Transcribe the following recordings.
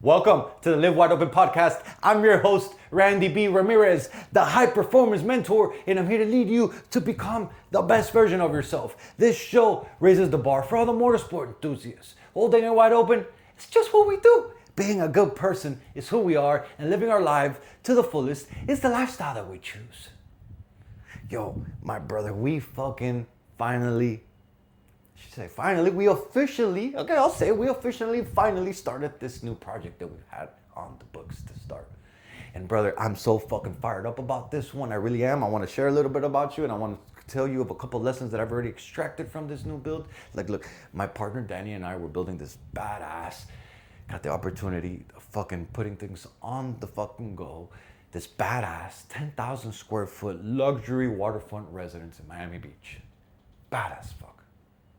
Welcome to the Live Wide Open podcast. I'm your host, Randy B. Ramirez, the high performance mentor, and I'm here to lead you to become the best version of yourself. This show raises the bar for all the motorsport enthusiasts. Holding it wide open, it's just what we do. Being a good person is who we are, and living our life to the fullest is the lifestyle that we choose. Yo, my brother, we finally started this new project that we've had on the books to start. And brother, I'm so fucking fired up about this one. I really am. I want to share a little bit about you, and I want to tell you of a couple lessons that I've already extracted from this new build. Like, look, my partner Danny and I were building this badass, got the opportunity of fucking putting things on the fucking go. This badass 10,000 square foot luxury waterfront residence in Miami Beach. Badass fuck.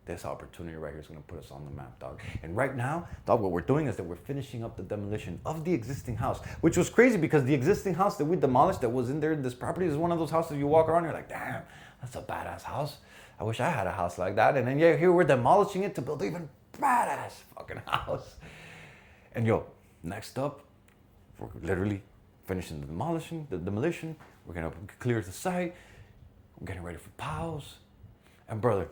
This opportunity right here is going to put us on the map, dog. And right now, dog, what we're doing is that we're finishing up the demolition of the existing house, which was crazy because the existing house that we demolished that was in there, this property is one of those houses you walk around, you're like, damn, that's a badass house. I wish I had a house like that. And then yeah, here we're demolishing it to build an even badass fucking house. And yo, next up, we're literally finishing the demolition. We're going to clear the site. We're getting ready for piles. And brother,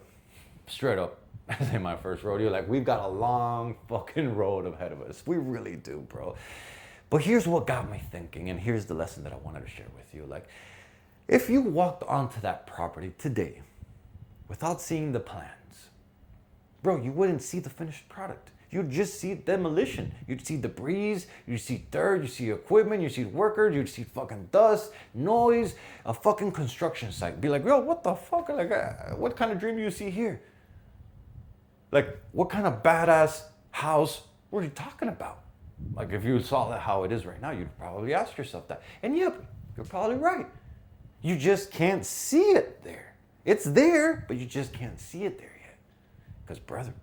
straight up, this ain't my first rodeo. Like, we've got a long fucking road ahead of us. We really do, bro. But here's what got me thinking, and here's the lesson that I wanted to share with you. Like, if you walked onto that property today without seeing the plans, bro, you wouldn't see the finished product. You'd just see demolition. You'd see debris, you'd see dirt, you'd see equipment, you'd see workers, you'd see fucking dust, noise, a fucking construction site. Be like, yo, what the fuck? Like, what kind of dream do you see here? Like, what kind of badass house were you talking about? Like, if you saw that how it is right now, you'd probably ask yourself that. And yep, you're probably right. You just can't see it there. It's there, but you just can't see it there yet. Because, brother,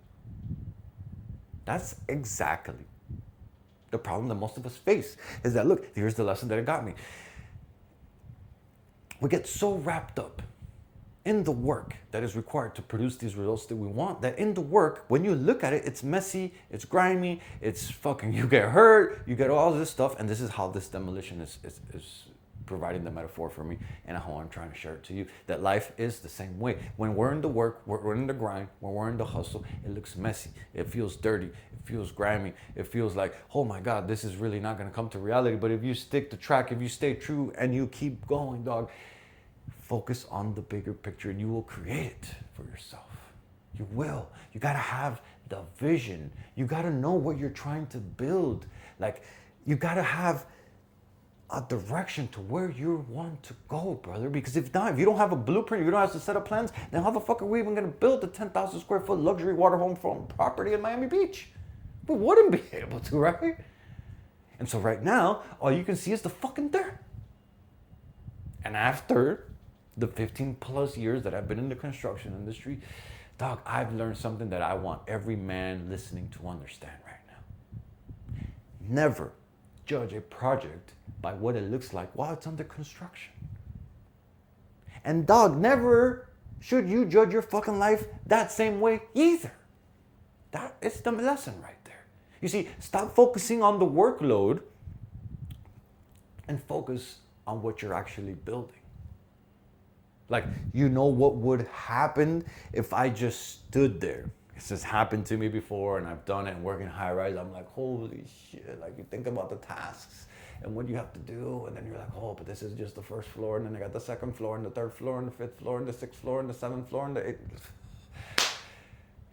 that's exactly the problem that most of us face. Is that, look, here's the lesson that it got me. We get so wrapped up in the work that is required to produce these results that we want, that in the work, when you look at it, it's messy, it's grimy, it's fucking, you get hurt, you get all this stuff, and this is how this demolition is providing the metaphor for me, and how I'm trying to share it to you, that life is the same way. When we're in the work, we're in the grind, when we're in the hustle, it looks messy, it feels dirty, it feels grimy, it feels like, oh my God, this is really not gonna come to reality. But if you stick to track, if you stay true and you keep going, dog, focus on the bigger picture and you will create it for yourself. You will. You gotta have the vision. You gotta know what you're trying to build. Like, you gotta have a direction to where you want to go, brother. Because if not, if you don't have a blueprint, if you don't have a set of plans, then how the fuck are we even gonna build a 10,000 square foot luxury waterfront property in Miami Beach? We wouldn't be able to, right? And so right now, all you can see is the fucking dirt. And after the 15 plus years that I've been in the construction industry, dog, I've learned something that I want every man listening to understand right now. Never judge a project by what it looks like while it's under construction. And dog, never should you judge your fucking life that same way either. That is the lesson right there. You see, stop focusing on the workload and focus on what you're actually building. Like, you know what would happen if I just stood there? This has happened to me before, and I've done it and working high rise. I'm like, holy shit. Like, you think about the tasks and what you have to do, and then you're like, oh, but this is just the first floor, and then I got the second floor, and the third floor, and the fifth floor, and the sixth floor, and the seventh floor, and the eighth.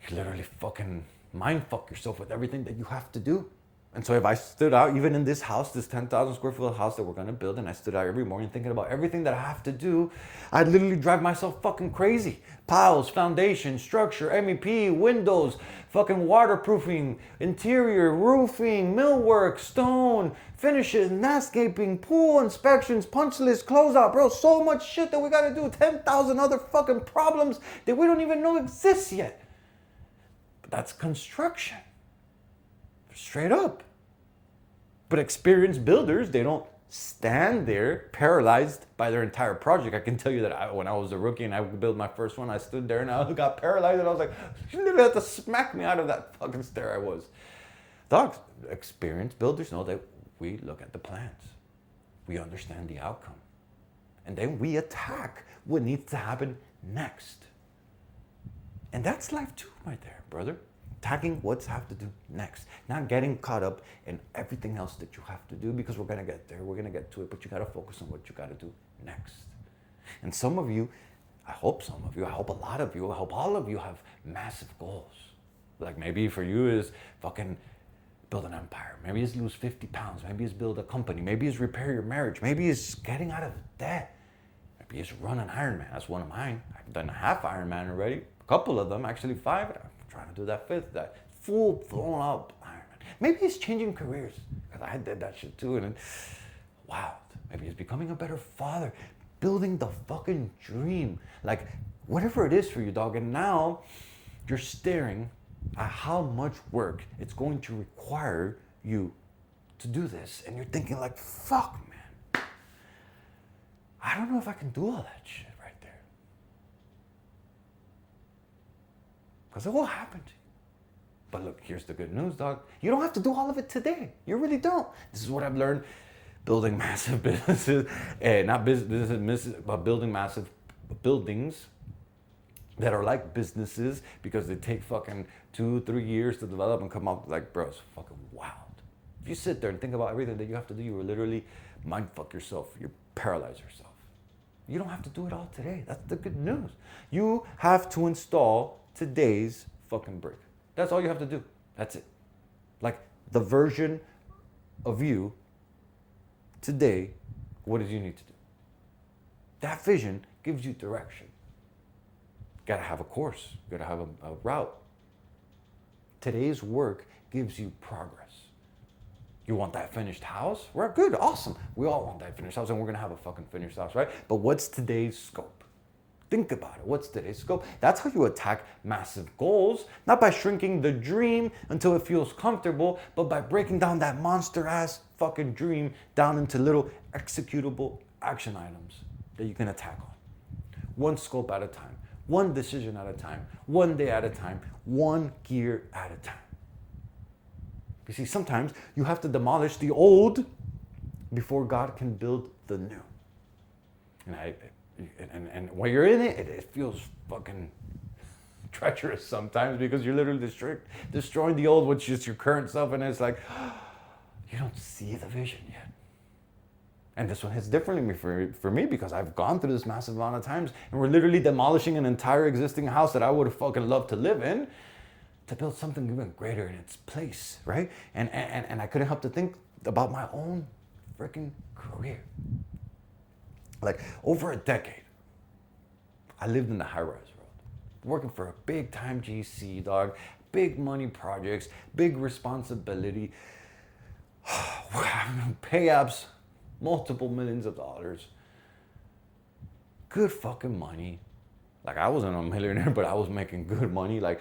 You literally fucking mind fuck yourself with everything that you have to do. And so if I stood out, even in this house, this 10,000 square foot house that we're gonna build, and I stood out every morning thinking about everything that I have to do, I'd literally drive myself fucking crazy. Piles, foundation, structure, MEP, windows, fucking waterproofing, interior, roofing, millwork, stone, finishes, landscaping, pool inspections, punch list, closeout, bro. So much shit that we gotta do. 10,000 other fucking problems that we don't even know exist yet. But that's construction. Straight up. But experienced builders, they don't stand there paralyzed by their entire project. I can tell you that when I was a rookie and I built my first one, I stood there and I got paralyzed and I was like, you literally had to smack me out of that fucking stair I was. Dogs, experienced builders know that we look at the plans. We understand the outcome. And then we attack what needs to happen next. And that's life too, right there, brother. Attacking what's have to do next. Not getting caught up in everything else that you have to do, because we're gonna get there, we're gonna get to it, but you gotta focus on what you gotta do next. And some of you, I hope some of you, I hope a lot of you, I hope all of you have massive goals. Like maybe for you is fucking build an empire. Maybe it's lose 50 pounds. Maybe it's build a company. Maybe it's repair your marriage. Maybe it's getting out of debt. Maybe it's run an Ironman. That's one of mine. I've done a half Ironman already. A couple of them, actually 5. I'm trying to do that 5th, that full blown up Ironman. Maybe it's changing careers, because I did that shit too, and wow. Maybe it's becoming a better father, building the fucking dream. Like whatever it is for you, dog. And now you're staring at how much work it's going to require you to do this. And you're thinking like, fuck, man. I don't know if I can do all that shit right there. Because it will happen to you. But look, here's the good news, dog. You don't have to do all of it today. You really don't. This is what I've learned building massive businesses. Not businesses, but building massive buildings that are like businesses, because they take fucking 2-3 years to develop and come up. Like, bro, it's fucking wild. If you sit there and think about everything that you have to do, you will literally mind fuck yourself. You paralyze yourself. You don't have to do it all today. That's the good news. You have to install today's fucking brick. That's all you have to do. That's it. Like the version of you today, what do you need to do? That vision gives you direction. Got to have a course. Got to have a route. Today's work gives you progress. You want that finished house? We're good, awesome. We all want that finished house, and we're gonna have a fucking finished house, right? But what's today's scope? Think about it. What's today's scope? That's how you attack massive goals, not by shrinking the dream until it feels comfortable, but by breaking down that monster ass fucking dream down into little executable action items that you can attack on. One scope at a time. One decision at a time, one day at a time, one gear at a time. You see, sometimes you have to demolish the old before God can build the new. And when you're in it, it feels fucking treacherous sometimes, because you're literally destroying the old, which is your current self, and it's like, you don't see the vision yet. And this one hits differently for me, because I've gone through this massive amount of times, and we're literally demolishing an entire existing house that I would have fucking loved to live in to build something even greater in its place, right? And I couldn't help to think about my own freaking career. Like over a decade, I lived in the high-rise world, working for a big-time GC, dog, big money projects, big responsibility, pay-ups, multiple millions of dollars, good fucking money. Like I wasn't a millionaire, but I was making good money. Like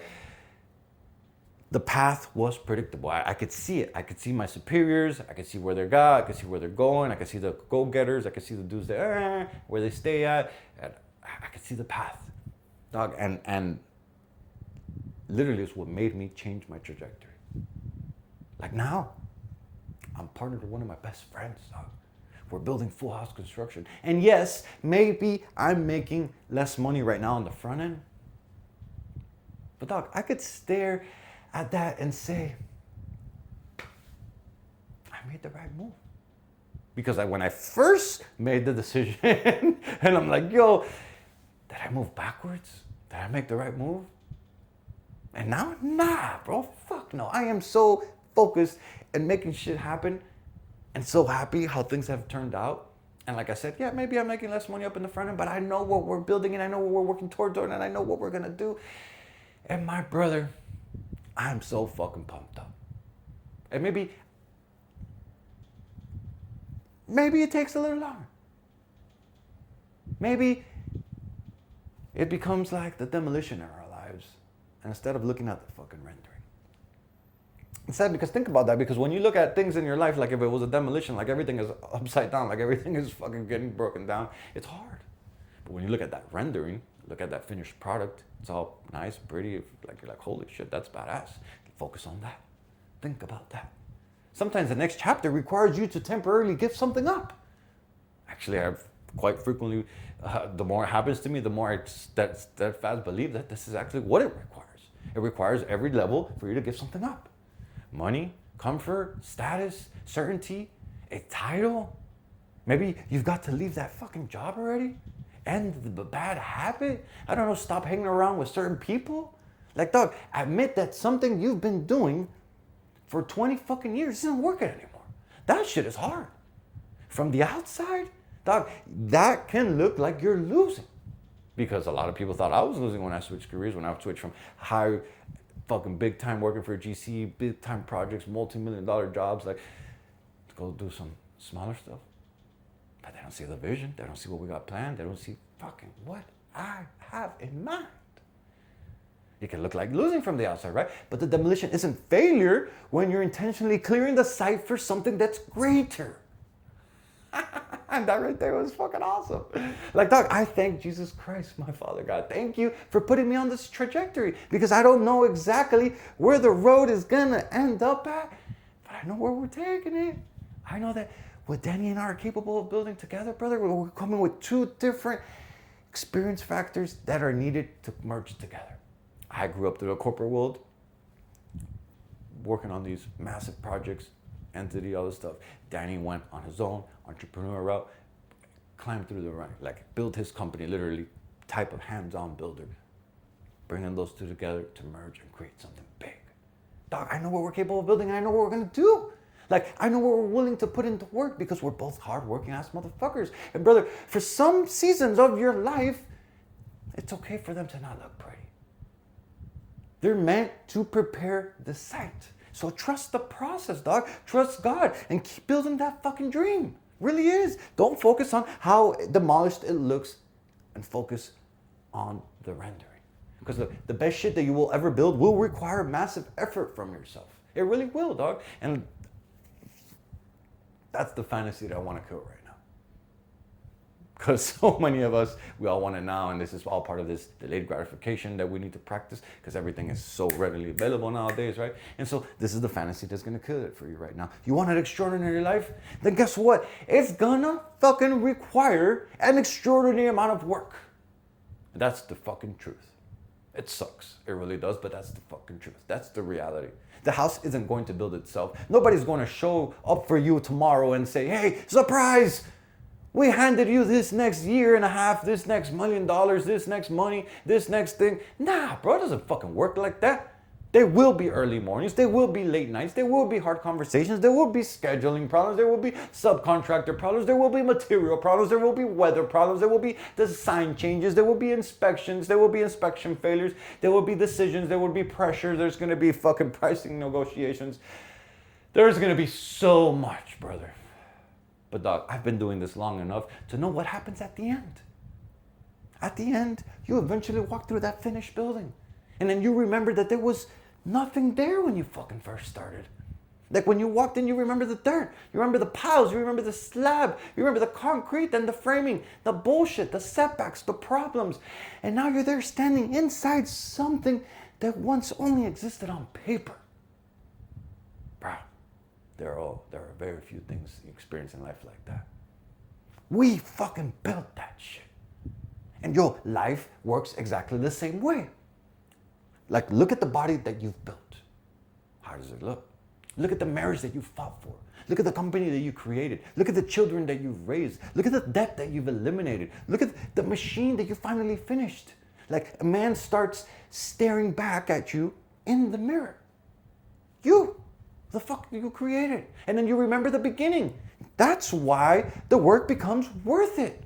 the path was predictable. I could see it. I could see my superiors. I could see where they're at. I could see where they're going. I could see the go-getters. I could see the dudes that where they stay at. And I could see the path, dog. And literally, it's what made me change my trajectory. Like now, I'm partnered with one of my best friends, dog. We're building full house construction. And yes, maybe I'm making less money right now on the front end. But dog, I could stare at that and say, I made the right move. Because when I first made the decision, and I'm like, yo, did I move backwards? Did I make the right move? And now, nah, bro, fuck no. I am so focused and making shit happen, and so happy how things have turned out. And like I said, yeah, maybe I'm making less money up in the front end, but I know what we're building, and I know what we're working towards, and I know what we're gonna do. And my brother, I'm so fucking pumped up. And maybe it takes a little longer. Maybe it becomes like the demolition in our lives, and instead of looking at the fucking rendering. It's sad, because think about that, because when you look at things in your life, like if it was a demolition, like everything is upside down, like everything is fucking getting broken down, it's hard. But when you look at that rendering, look at that finished product, it's all nice, pretty, like you're like, holy shit, that's badass. Focus on that. Think about that. Sometimes the next chapter requires you to temporarily give something up. Actually, I've quite frequently, the more it happens to me, the more I steadfast believe that this is actually what it requires. It requires every level for you to give something up. Money, comfort, status, certainty, a title. Maybe you've got to leave that fucking job already. End the bad habit. I don't know, stop hanging around with certain people. Like, dog, admit that something you've been doing for 20 fucking years isn't working anymore. That shit is hard. From the outside, dog, that can look like you're losing. Because a lot of people thought I was losing when I switched careers, when I switched from high fucking big time working for GC, big time projects, multi-million-dollar jobs, like to go do some smaller stuff. But they don't see the vision. They don't see what we got planned. They don't see fucking what I have in mind. It can look like losing from the outside, right? But the demolition isn't failure when you're intentionally clearing the site for something that's greater. And that right there was fucking awesome. Like, dog, I thank Jesus Christ, my Father God. Thank you for putting me on this trajectory, because I don't know exactly where the road is gonna end up at, but I know where we're taking it. I know that what Danny and I are capable of building together, brother, we're coming with two different experience factors that are needed to merge together. I grew up through the corporate world, working on these massive projects, entity, all this stuff. Danny went on his own entrepreneur route, climbed through the rank, like built his company, literally type of hands-on builder. Bringing those two together to merge and create something big. Dog, I know what we're capable of building, and I know what we're gonna do. Like, I know what we're willing to put into work, because we're both hard-working ass motherfuckers. And brother, for some seasons of your life, it's okay for them to not look pretty. They're meant to prepare the site. So trust the process, dog. Trust God and keep building that fucking dream. Really is. Don't focus on how demolished it looks, and focus on the rendering. Because the best shit that you will ever build will require massive effort from yourself. It really will, dog. And that's the fantasy that I want to kill right now. Because so many of us, we all want it now, and this is all part of this delayed gratification that we need to practice, because everything is so readily available nowadays, right? And so this is the fantasy that's gonna kill it for you right now. You want an extraordinary life? Then guess what? It's gonna fucking require an extraordinary amount of work. That's the fucking truth. It sucks, it really does, but that's the fucking truth. That's the reality. The house isn't going to build itself. Nobody's going to show up for you tomorrow and say, hey, surprise! We handed you this next year and a half, this next $1 million, this next money, this next thing. Nah, bro, it doesn't fucking work like that. There will be early mornings, there will be late nights, there will be hard conversations, there will be scheduling problems, there will be subcontractor problems, there will be material problems, there will be weather problems, there will be design changes, there will be inspections, there will be inspection failures, there will be decisions, there will be pressure, there's gonna be fucking pricing negotiations. There's gonna be so much, brother. But dog, I've been doing this long enough to know what happens at the end. At the end, you eventually walk through that finished building. And then you remember that there was nothing there when you fucking first started. Like when you walked in, you remember the dirt, you remember the piles, you remember the slab, you remember the concrete and the framing, the bullshit, the setbacks, the problems. And now you're there standing inside something that once only existed on paper. Bro, there are very few things you experience in life like that. We fucking built that shit. And your life works exactly the same way. Like, look at the body that you've built. How does it look? Look at the marriage that you fought for. Look at the company that you created. Look at the children that you've raised. Look at the debt that you've eliminated. Look at the machine that you finally finished. Like, a man starts staring back at you in the mirror. You, the fuck you created. And then you remember the beginning. That's why the work becomes worth it.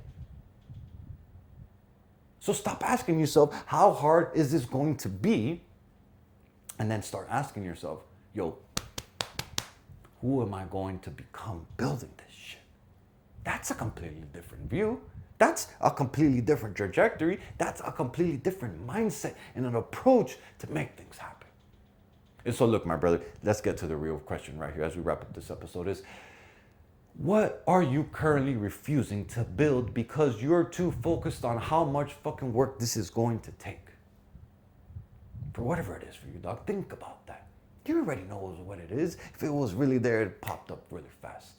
So stop asking yourself, how hard is this going to be? And then start asking yourself, yo, who am I going to become building this shit? That's a completely different view. That's a completely different trajectory. That's a completely different mindset and an approach to make things happen. And so look, my brother, let's get to the real question right here as we wrap up this episode is, what are you currently refusing to build because you're too focused on how much fucking work this is going to take? For whatever it is for you, dog, think about that. You already know what it is. If it was really there, it popped up really fast.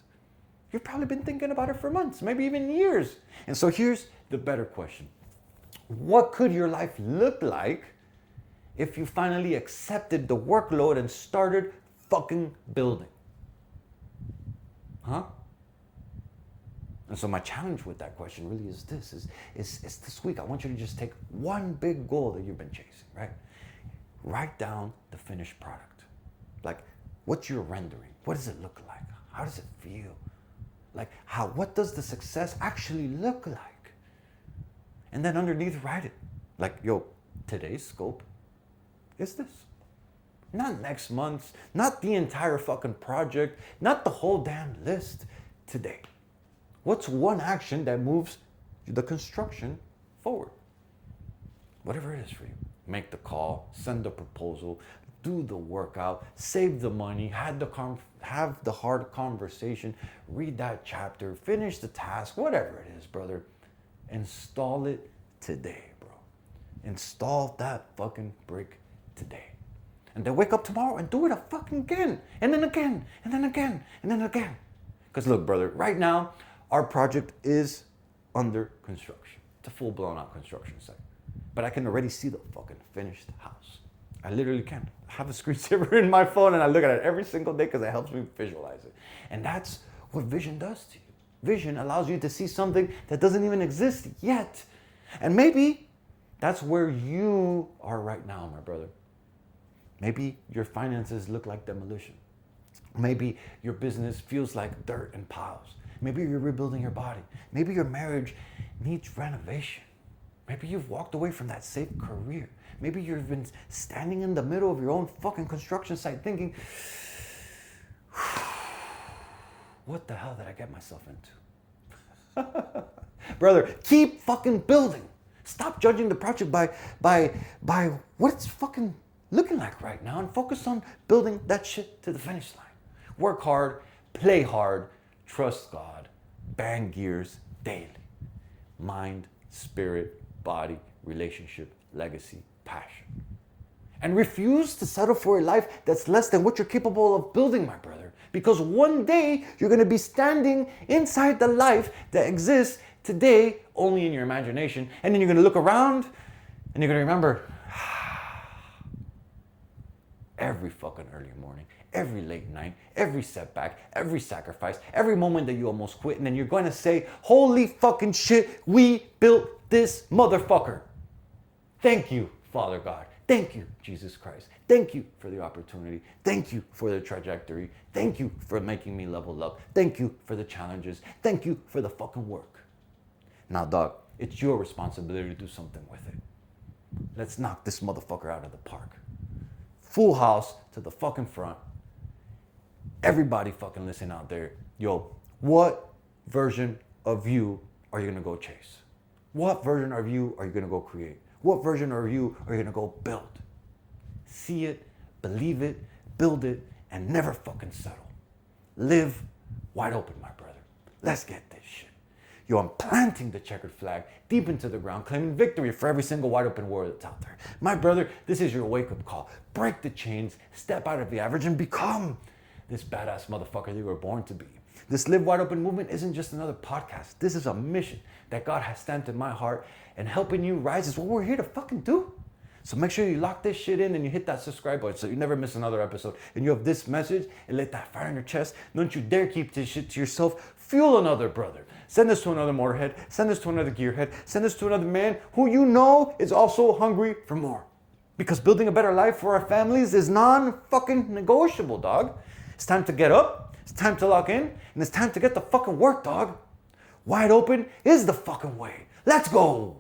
You've probably been thinking about it for months, maybe even years. And so here's the better question. What could your life look like if you finally accepted the workload and started fucking building? Huh? And so my challenge with that question really is this, is this week, I want you to just take one big goal that you've been chasing, right? Write down the finished product. Like, what you're rendering. What does it look like? How does it feel? Like, what does the success actually look like? And then underneath, write it. Like, yo, today's scope is this. Not next month's, not the entire fucking project, not the whole damn list. Today. What's one action that moves the construction forward? Whatever it is for you. Make the call, send the proposal, do the workout, save the money, have the hard conversation, read that chapter, finish the task, whatever it is, brother. Install it today, bro. Install that fucking brick today. And then wake up tomorrow and do it fucking again. And then again, and then again, and then again. Because look, brother, right now, our project is under construction. It's a full blown out construction site. But I can already see the fucking finished house. I literally can. I have a screensaver in my phone and I look at it every single day because it helps me visualize it. And that's what vision does to you. Vision allows you to see something that doesn't even exist yet. And maybe that's where you are right now, my brother. Maybe your finances look like demolition. Maybe your business feels like dirt and piles. Maybe you're rebuilding your body. Maybe your marriage needs renovation. Maybe you've walked away from that safe career. Maybe you've been standing in the middle of your own fucking construction site thinking, what the hell did I get myself into? Brother, keep fucking building. Stop judging the project by what it's fucking looking like right now and focus on building that shit to the finish line. Work hard, play hard, trust God, bang gears daily. Mind, spirit, body, relationship, legacy, passion. And refuse to settle for a life that's less than what you're capable of building, my brother. Because one day you're going to be standing inside the life that exists today only in your imagination. And then you're going to look around and you're going to remember every fucking early morning, every late night, every setback, every sacrifice, every moment that you almost quit. And then you're going to say, holy fucking shit, we built this motherfucker. Thank you, Father God. Thank you, Jesus Christ. Thank you for the opportunity. Thank you for the trajectory. Thank you for making me level up. Thank you for the challenges. Thank you for the fucking work. Now, dog, it's your responsibility to do something with it. Let's knock this motherfucker out of the park. Full house to the fucking front. Everybody fucking listen out there. Yo, what version of you are you gonna go chase? What version of you are you gonna go create? What version of you are you gonna go build? See it, believe it, build it, and never fucking settle. Live wide open, my brother. Let's get this shit. Yo, I'm planting the checkered flag deep into the ground, claiming victory for every single wide open war that's out there. My brother, this is your wake-up call. Break the chains, step out of the average, and become this badass motherfucker that you were born to be. This Live Wide Open movement isn't just another podcast. This is a mission that God has stamped in my heart, and helping you rise is what we're here to fucking do. So make sure you lock this shit in and you hit that subscribe button so you never miss another episode. And you have this message and let that fire in your chest. Don't you dare keep this shit to yourself. Fuel another brother. Send this to another motorhead. Send this to another gearhead. Send this to another man who you know is also hungry for more. Because building a better life for our families is non-fucking negotiable, dog. It's time to get up. It's time to lock in. And it's time to get the fucking work, dog. Wide open is the fucking way. Let's go.